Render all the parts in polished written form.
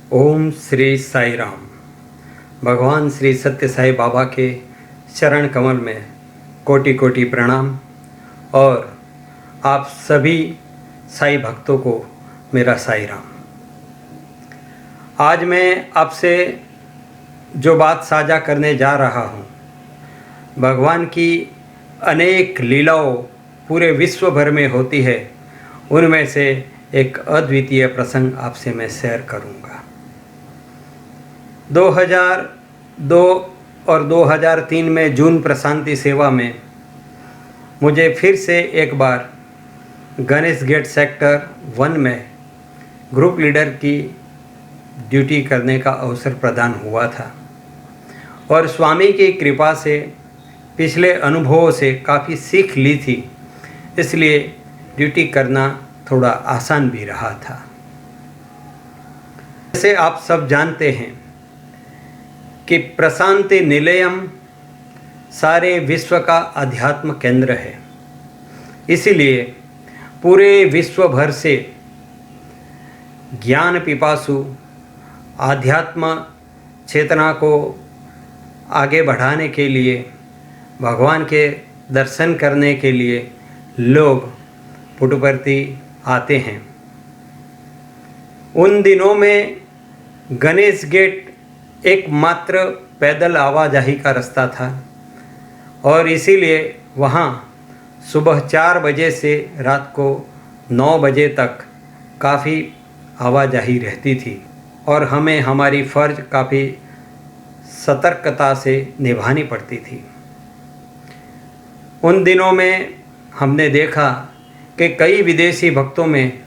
ओम श्री साई राम। भगवान श्री सत्य साई बाबा के चरण कमल में कोटि कोटि प्रणाम और आप सभी साई भक्तों को मेरा साई राम। आज मैं आपसे जो बात साझा करने जा रहा हूँ, भगवान की अनेक लीलाओं पूरे विश्व भर में होती है, उनमें से एक अद्वितीय प्रसंग आपसे मैं शेयर करूँगा। 2002 और 2003 में जून प्रशांति सेवा में मुझे फिर से एक बार गणेश गेट सेक्टर 1 में ग्रुप लीडर की ड्यूटी करने का अवसर प्रदान हुआ था और स्वामी की कृपा से पिछले अनुभवों से काफ़ी सीख ली थी, इसलिए ड्यूटी करना थोड़ा आसान भी रहा था। जैसे आप सब जानते हैं कि प्रशांति निलयम सारे विश्व का अध्यात्म केंद्र है, इसीलिए पूरे विश्व भर से ज्ञान पिपासु आध्यात्म चेतना को आगे बढ़ाने के लिए, भगवान के दर्शन करने के लिए लोग पुटुपर्ती आते हैं। उन दिनों में गणेश गेट एकमात्र पैदल आवाजाही का रास्ता था और इसीलिए वहाँ सुबह 4 बजे से रात को 9 बजे तक काफ़ी आवाजाही रहती थी और हमें हमारी फ़र्ज काफ़ी सतर्कता से निभानी पड़ती थी। उन दिनों में हमने देखा कि कई विदेशी भक्तों में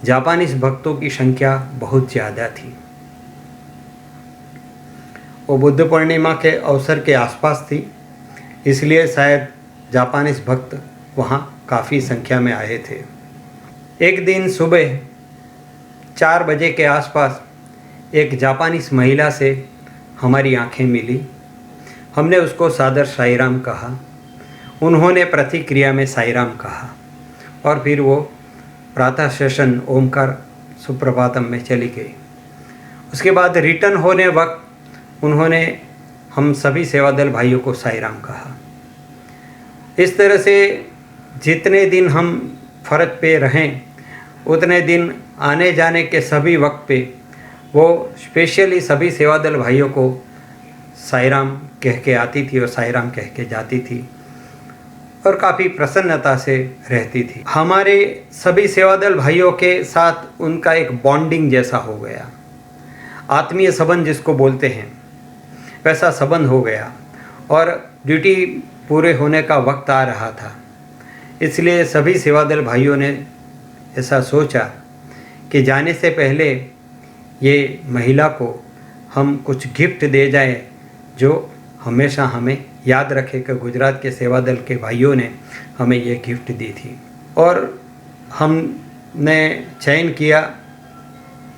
जापानीज भक्तों की संख्या बहुत ज़्यादा थी। वो बुद्ध पूर्णिमा के अवसर के आसपास थी, इसलिए शायद जापानीज भक्त वहाँ काफ़ी संख्या में आए थे। एक दिन सुबह 4 बजे के आसपास एक जापानीज महिला से हमारी आंखें मिली। हमने उसको सादर साई राम कहा, उन्होंने प्रतिक्रिया में साई राम कहा और फिर वो प्रातः सेशन ओमकार सुप्रभातम में चली गई। उसके बाद रिटर्न होने वक्त उन्होंने हम सभी सेवादल भाइयों को साई राम कहा। इस तरह से जितने दिन हम फ़र्ज पे रहें, उतने दिन आने जाने के सभी वक्त पे वो स्पेशली सभी सेवादल भाइयों को साई राम कह के आती थी और साई राम कह के जाती थी और काफ़ी प्रसन्नता से रहती थी। हमारे सभी सेवादल भाइयों के साथ उनका एक बॉन्डिंग जैसा हो गया, आत्मीय संबंध जिसको बोलते हैं, वैसा संबंध हो गया और ड्यूटी पूरे होने का वक्त आ रहा था। इसलिए सभी सेवादल भाइयों ने ऐसा सोचा कि जाने से पहले ये महिला को हम कुछ गिफ्ट दे जाएं जो हमेशा हमें याद रखे कि गुजरात के सेवादल के भाइयों ने हमें ये गिफ्ट दी थी। और हमने चयन किया,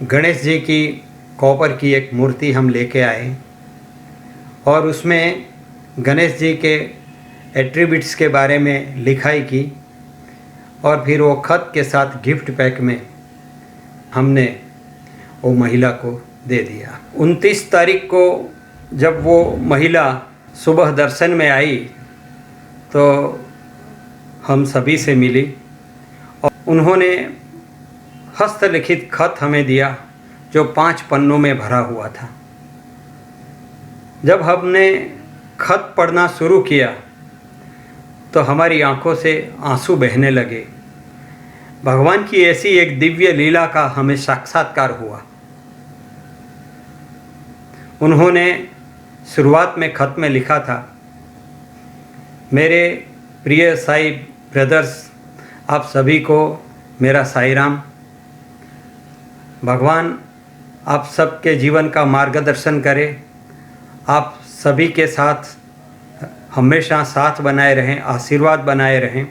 गणेश जी की कॉपर की एक मूर्ति हम लेके आए और उसमें गणेश जी के एट्रीब्यूट्स के बारे में लिखाई की और फिर वो खत के साथ गिफ्ट पैक में हमने वो महिला को दे दिया। 29 तारीख को जब वो महिला सुबह दर्शन में आई तो हम सभी से मिली और उन्होंने हस्तलिखित खत हमें दिया जो 5 पन्नों में भरा हुआ था। जब हमने खत पढ़ना शुरू किया तो हमारी आंखों से आंसू बहने लगे। भगवान की ऐसी एक दिव्य लीला का हमें साक्षात्कार हुआ। उन्होंने शुरुआत में खत में लिखा था, मेरे प्रिय साई ब्रदर्स, आप सभी को मेरा साई राम। भगवान आप सबके जीवन का मार्गदर्शन करे, आप सभी के साथ हमेशा साथ बनाए रहें, आशीर्वाद बनाए रहें,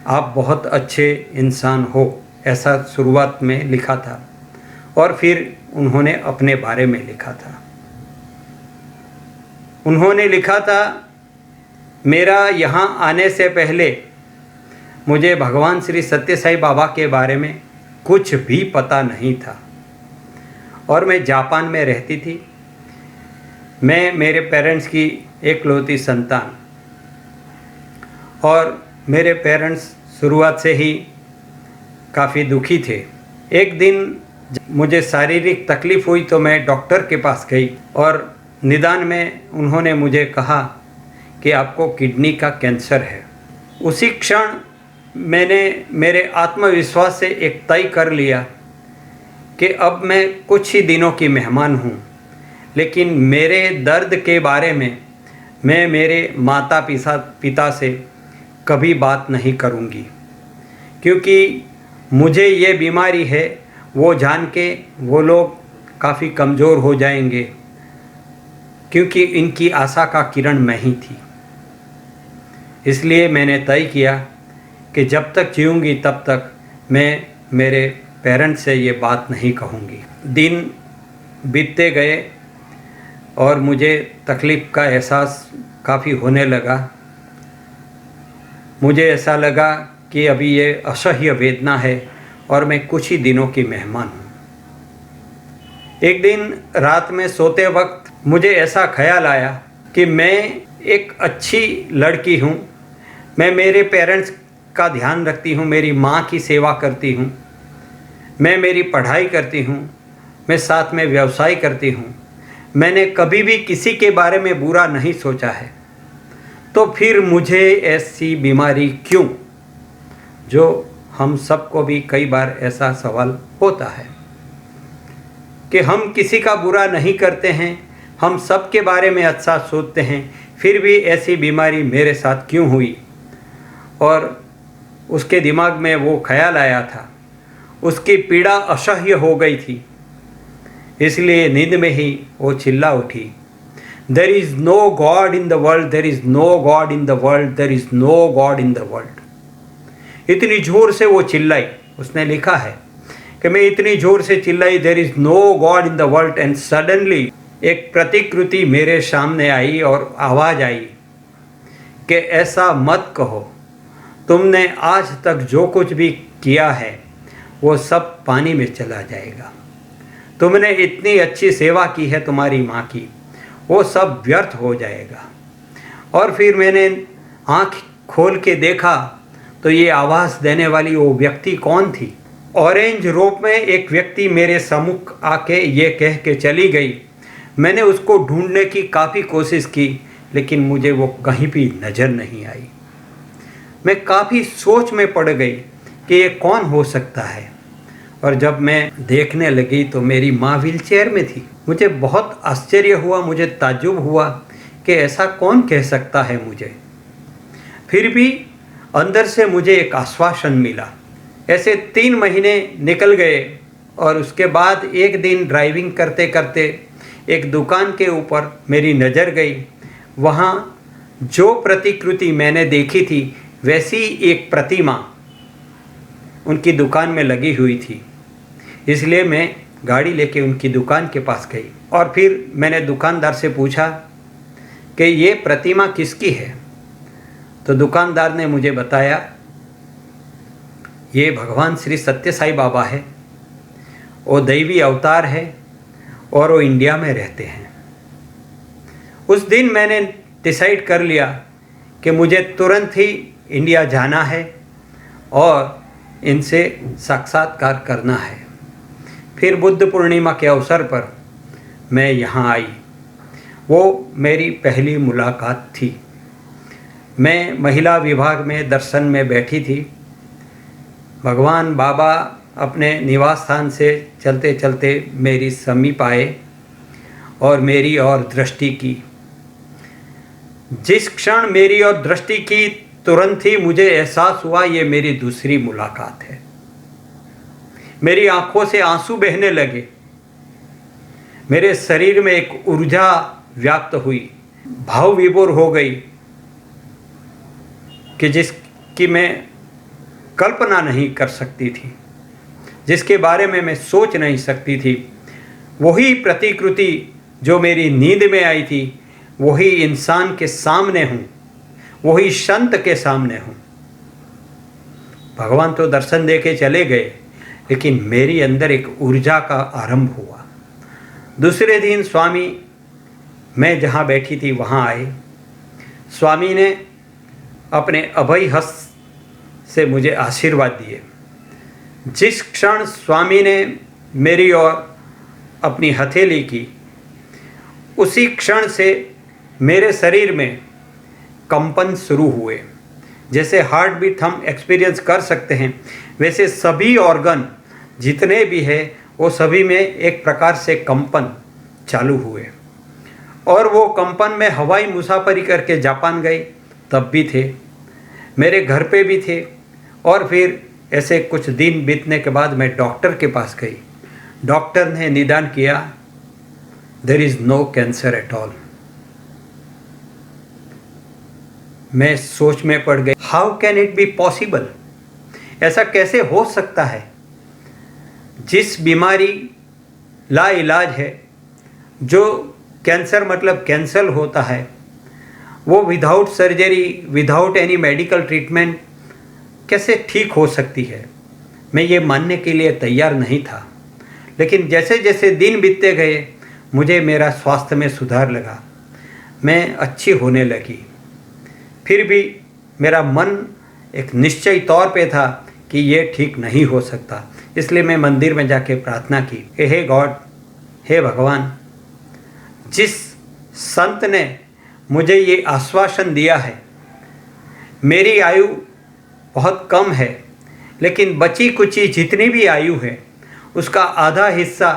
आप बहुत अच्छे इंसान हो, ऐसा शुरुआत में लिखा था। और फिर उन्होंने अपने बारे में लिखा था। उन्होंने लिखा था, मेरा यहाँ आने से पहले मुझे भगवान श्री सत्य साई बाबा के बारे में कुछ भी पता नहीं था और मैं जापान में रहती थी। मैं मेरे पेरेंट्स की एकलौती संतान, और मेरे पेरेंट्स शुरुआत से ही काफ़ी दुखी थे। एक दिन मुझे शारीरिक तकलीफ़ हुई तो मैं डॉक्टर के पास गई और निदान में उन्होंने मुझे कहा कि आपको किडनी का कैंसर है। उसी क्षण मैंने मेरे आत्मविश्वास से एक तय कर लिया कि अब मैं कुछ ही दिनों की मेहमान हूँ, लेकिन मेरे दर्द के बारे में मैं मेरे माता पिता से कभी बात नहीं करूँगी, क्योंकि मुझे ये बीमारी है वो जान के वो लोग काफ़ी कमज़ोर हो जाएंगे, क्योंकि इनकी आशा का किरण मैं ही थी। इसलिए मैंने तय किया कि जब तक जीऊँगी तब तक मैं मेरे पेरेंट्स से ये बात नहीं कहूँगी। दिन बीतते गए और मुझे तकलीफ़ का एहसास काफ़ी होने लगा। मुझे ऐसा लगा कि अभी ये असह्य वेदना है और मैं कुछ ही दिनों की मेहमान हूँ। एक दिन रात में सोते वक्त मुझे ऐसा ख्याल आया कि मैं एक अच्छी लड़की हूँ, मैं मेरे पेरेंट्स का ध्यान रखती हूँ, मेरी माँ की सेवा करती हूँ, मैं मेरी पढ़ाई करती हूँ, मैं साथ में व्यवसाय करती हूँ, मैंने कभी भी किसी के बारे में बुरा नहीं सोचा है, तो फिर मुझे ऐसी बीमारी क्यों? जो हम सबको भी कई बार ऐसा सवाल होता है कि हम किसी का बुरा नहीं करते हैं, हम सबके बारे में अच्छा सोचते हैं, फिर भी ऐसी बीमारी मेरे साथ क्यों हुई? और उसके दिमाग में वो ख्याल आया था, उसकी पीड़ा असह्य हो गई थी, इसलिए नींद में ही वो चिल्ला उठी, there is no god in the world, there is no god in the world, there is no god in the world. इतनी ज़ोर से वो चिल्लाई। उसने लिखा है कि मैं इतनी ज़ोर से चिल्लाई, there is no god in the world, and suddenly एक प्रतिकृति मेरे सामने आई और आवाज़ आई कि ऐसा मत कहो, तुमने आज तक जो कुछ भी किया है वो सब पानी में चला जाएगा। तुमने इतनी अच्छी सेवा की है तुम्हारी माँ की, वो सब व्यर्थ हो जाएगा। और फिर मैंने आँख खोल के देखा तो ये आवाज़ देने वाली वो व्यक्ति कौन थी? ऑरेंज रोब में एक व्यक्ति मेरे सम्मुख आके ये कह के चली गई। मैंने उसको ढूंढने की काफ़ी कोशिश की, लेकिन मुझे वो कहीं भी नज़र नहीं आई। मैं काफ़ी सोच में पड़ गई कि ये कौन हो सकता है, और जब मैं देखने लगी तो मेरी माँ व्हीलचेयर में थी। मुझे बहुत आश्चर्य हुआ, मुझे ताज्जुब हुआ कि ऐसा कौन कह सकता है मुझे। फिर भी अंदर से मुझे एक आश्वासन मिला। ऐसे 3 महीने निकल गए और उसके बाद एक दिन ड्राइविंग करते करते एक दुकान के ऊपर मेरी नज़र गई। वहाँ जो प्रतिकृति मैंने देखी थी वैसी एक प्रतिमा उनकी दुकान में लगी हुई थी। इसलिए मैं गाड़ी लेके उनकी दुकान के पास गई और फिर मैंने दुकानदार से पूछा कि ये प्रतिमा किसकी है? तो दुकानदार ने मुझे बताया, ये भगवान श्री सत्य साई बाबा है, वो दैवी अवतार है और वो इंडिया में रहते हैं। उस दिन मैंने डिसाइड कर लिया कि मुझे तुरंत ही इंडिया जाना है और इनसे साक्षात्कार करना है। फिर बुद्ध पूर्णिमा के अवसर पर मैं यहाँ आई। वो मेरी पहली मुलाकात थी। मैं महिला विभाग में दर्शन में बैठी थी। भगवान बाबा अपने निवास स्थान से चलते चलते मेरी समीप आए और मेरी ओर दृष्टि की। जिस क्षण मेरी ओर दृष्टि की, तुरंत ही मुझे एहसास हुआ ये मेरी दूसरी मुलाकात है। मेरी आंखों से आंसू बहने लगे। मेरे शरीर में एक ऊर्जा व्याप्त हुई, भाव विभोर हो गई कि जिसकी मैं कल्पना नहीं कर सकती थी, जिसके बारे में मैं सोच नहीं सकती थी। वही प्रतिकृति जो मेरी नींद में आई थी, वही इंसान के सामने हूँ, वही संत के सामने हूँ। भगवान तो दर्शन दे के चले गए, लेकिन मेरी अंदर एक ऊर्जा का आरंभ हुआ दूसरे दिन स्वामी, मैं जहाँ बैठी थी वहाँ आए। स्वामी ने अपने अभय हस्त से मुझे आशीर्वाद दिए। जिस क्षण स्वामी ने मेरी ओर अपनी हथेली की, उसी क्षण से मेरे शरीर में कंपन शुरू हुए। जैसे हार्ट बीट हम एक्सपीरियंस कर सकते हैं, वैसे सभी ऑर्गन जितने भी है वो सभी में एक प्रकार से कंपन चालू हुए। और वो कंपन में हवाई मुसाफरी करके जापान गई, तब भी थे, मेरे घर पे भी थे। और फिर ऐसे कुछ दिन बीतने के बाद मैं डॉक्टर के पास गई। डॉक्टर ने निदान किया, there is no cancer at all. मैं सोच में पड़ गई, how can it be possible? ऐसा कैसे हो सकता है? जिस बीमारी लाइलाज है, जो कैंसर मतलब कैंसल होता है, वो without surgery, without any medical treatment कैसे ठीक हो सकती है? मैं ये मानने के लिए तैयार नहीं था। लेकिन जैसे जैसे दिन बीतते गए, मुझे मेरा स्वास्थ्य में सुधार लगा, मैं अच्छी होने लगी। फिर भी मेरा मन एक निश्चय तौर पे था कि ये ठीक नहीं हो सकता। इसलिए मैं मंदिर में जाके प्रार्थना की, हे गॉड, हे भगवान, जिस संत ने मुझे ये आश्वासन दिया है, मेरी आयु बहुत कम है, लेकिन बची कुची जितनी भी आयु है उसका आधा हिस्सा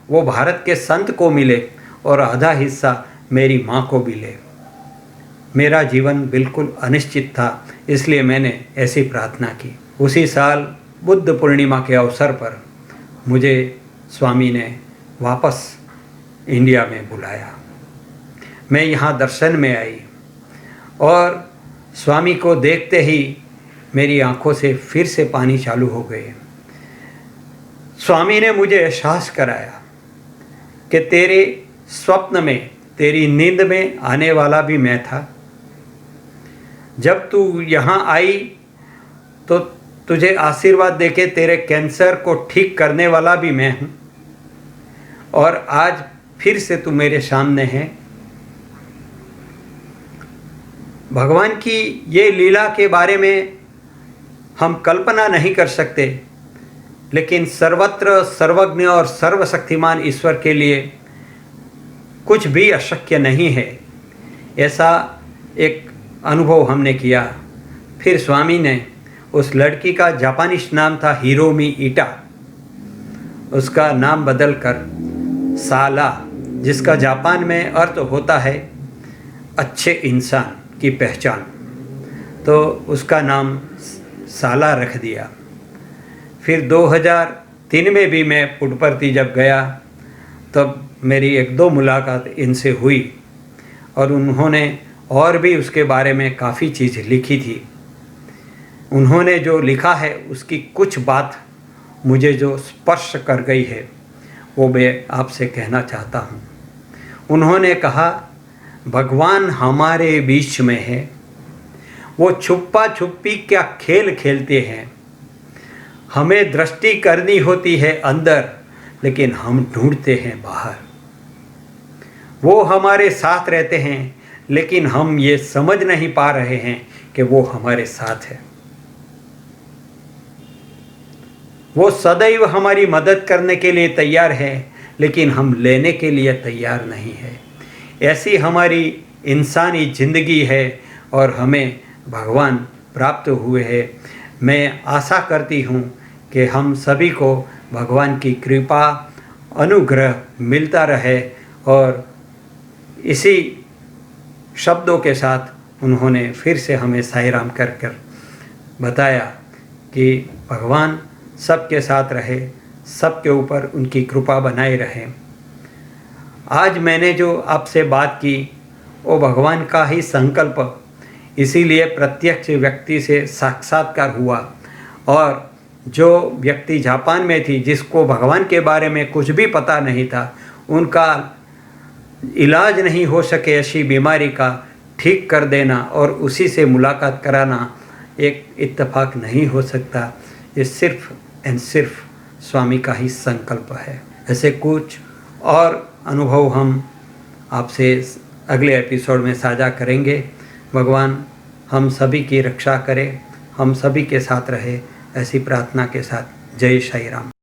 वो भारत के संत को मिले और आधा हिस्सा मेरी माँ को मिले। मेरा जीवन बिल्कुल अनिश्चित था, इसलिए मैंने ऐसी प्रार्थना की। उसी साल बुद्ध पूर्णिमा के अवसर पर मुझे स्वामी ने वापस इंडिया में बुलाया। मैं यहाँ दर्शन में आई और स्वामी को देखते ही मेरी आंखों से फिर से पानी चालू हो गए। स्वामी ने मुझे एहसास कराया कि तेरे स्वप्न में, तेरी नींद में आने वाला भी मैं था। जब तू यहाँ आई तो तुझे आशीर्वाद देके तेरे कैंसर को ठीक करने वाला भी मैं हूँ, और आज फिर से तू मेरे सामने है। भगवान की ये लीला के बारे में हम कल्पना नहीं कर सकते, लेकिन सर्वत्र सर्वज्ञ और सर्वशक्तिमान ईश्वर के लिए कुछ भी अशक्य नहीं है। ऐसा एक अनुभव हमने किया। फिर स्वामी ने उस लड़की का जापानीज नाम था हिरोमी ईटा, उसका नाम बदलकर साला, जिसका जापान में अर्थ होता है अच्छे इंसान की पहचान, तो उसका नाम साला रख दिया। फिर 2003 में भी मैं पुट्टपर्ती जब गया, तब मेरी एक दो मुलाकात इनसे हुई और उन्होंने और भी उसके बारे में काफ़ी चीज़ लिखी थी। उन्होंने जो लिखा है उसकी कुछ बात मुझे जो स्पर्श कर गई है, वो मैं आपसे कहना चाहता हूँ। उन्होंने कहा, भगवान हमारे बीच में है, वो छुपा छुपी क्या खेल खेलते हैं। हमें दृष्टि करनी होती है अंदर, लेकिन हम ढूंढते हैं बाहर। वो हमारे साथ रहते हैं, लेकिन हम ये समझ नहीं पा रहे हैं कि वो हमारे साथ है। वो सदैव हमारी मदद करने के लिए तैयार है, लेकिन हम लेने के लिए तैयार नहीं है। ऐसी हमारी इंसानी जिंदगी है और हमें भगवान प्राप्त हुए हैं। मैं आशा करती हूँ कि हम सभी को भगवान की कृपा, अनुग्रह मिलता रहे। और इसी शब्दों के साथ उन्होंने फिर से हमें साईं राम कर कर बताया कि भगवान सबके साथ रहे, सबके ऊपर उनकी कृपा बनाए रहे। आज मैंने जो आपसे बात की वो भगवान का ही संकल्प, इसीलिए प्रत्यक्ष व्यक्ति से साक्षात्कार हुआ। और जो व्यक्ति जापान में थी, जिसको भगवान के बारे में कुछ भी पता नहीं था, उनका इलाज नहीं हो सके ऐसी बीमारी का ठीक कर देना और उसी से मुलाकात कराना एक इत्तेफाक नहीं हो सकता। ये सिर्फ एंड सिर्फ स्वामी का ही संकल्प है। ऐसे कुछ और अनुभव हम आपसे अगले एपिसोड में साझा करेंगे। भगवान हम सभी की रक्षा करे, हम सभी के साथ रहे, ऐसी प्रार्थना के साथ जय श्री राम।